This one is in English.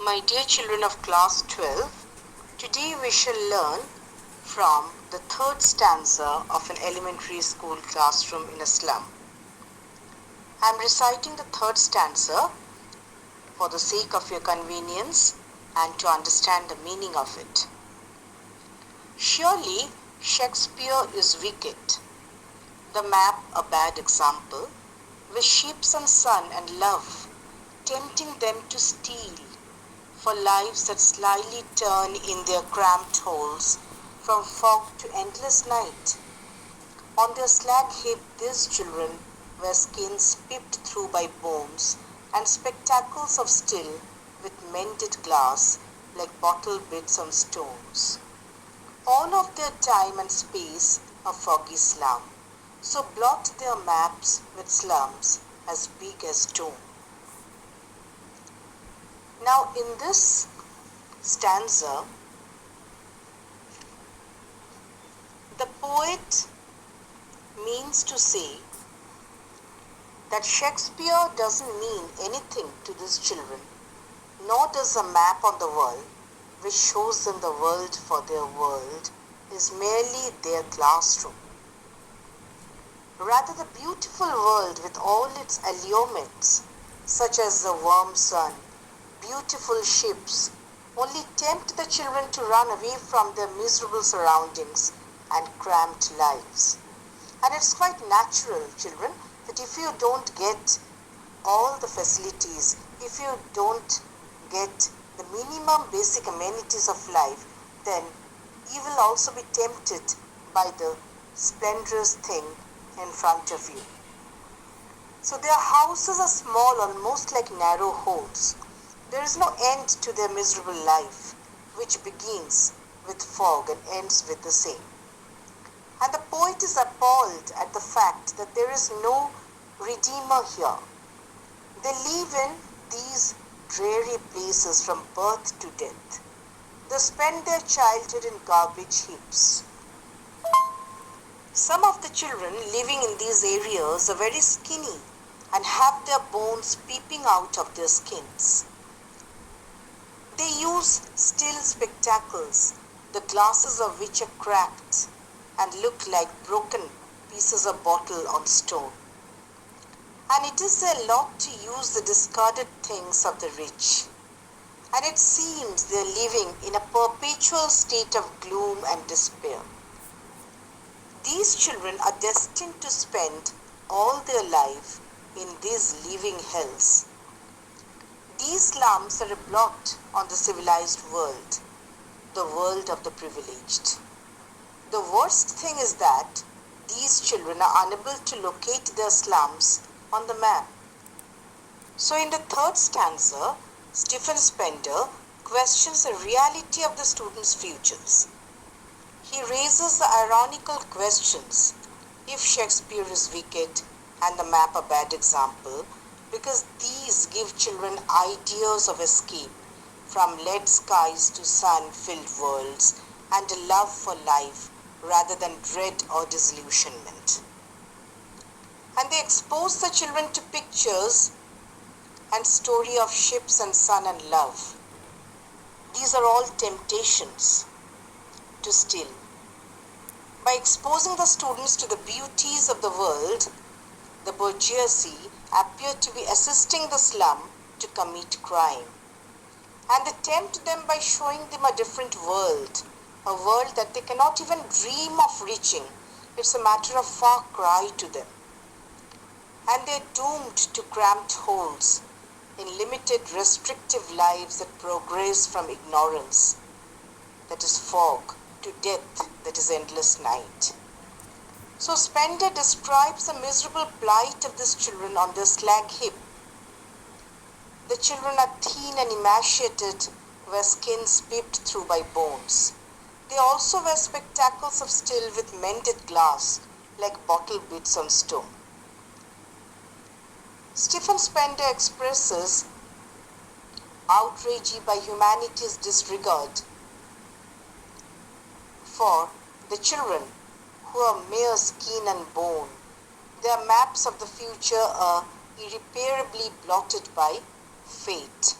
My dear children of class 12, today we shall learn from the third stanza of an elementary school classroom in a slum. I am reciting the third stanza for the sake of your convenience and to understand the meaning of it. Surely Shakespeare is wicked, the map a bad example, with ships and sun and love, tempting them to steal for lives that slyly turn in their cramped holes from fog to endless night. On their slag heap these children were skins pipped through by bones and spectacles of steel with mended glass like bottle bids on stones. All of their time and space a foggy slum, so blot their maps with slums as big as dome. Now in this stanza, the poet means to say that Shakespeare doesn't mean anything to these children, nor does a map on the wall, which shows them the world for their world, is merely their classroom. Rather, the beautiful world with all its allurements, such as the warm sun, beautiful ships, only tempt the children to run away from their miserable surroundings and cramped lives. And it's quite natural, children, that if you don't get all the facilities, if you don't get the minimum basic amenities of life, then you will also be tempted by the splendorous thing in front of you. So their houses are small, almost like narrow holes. There is no end to their miserable life, which begins with fog and ends with the same. And the poet is appalled at the fact that there is no redeemer here. They live in these dreary places from birth to death. They spend their childhood in garbage heaps. Some of the children living in these areas are very skinny and have their bones peeping out of their skins. They use steel spectacles, the glasses of which are cracked and look like broken pieces of bottle on stone. And it is their lot to use the discarded things of the rich. And it seems they are living in a perpetual state of gloom and despair. These children are destined to spend all their life in these living hells. These slums are a blot on the civilized world, the world of the privileged. The worst thing is that these children are unable to locate their slums on the map. So in the third stanza, Stephen Spender questions the reality of the students' futures. He raises the ironical questions: if Shakespeare is wicked and the map a bad example, because these give children ideas of escape from lead skies to sun-filled worlds and a love for life rather than dread or disillusionment. And they expose the children to pictures and story of ships and sun and love. These are all temptations to steal. By exposing the students to the beauties of the world, the bourgeoisie appear to be assisting the slum to commit crime. And they tempt them by showing them a different world, a world that they cannot even dream of reaching. It's a matter of far cry to them. And they're doomed to cramped holes in limited, restrictive lives that progress from ignorance, that is fog, to death, that is endless night. So Spender describes the miserable plight of these children on their slag heap. The children are thin and emaciated, wear skins peeped through by bones. They also wear spectacles of steel with mended glass, like bottle bids on stone. Stephen Spender expresses outrage by humanity's disregard for the children who are mere skin and bone. Their maps of the future are irreparably blotted by fate.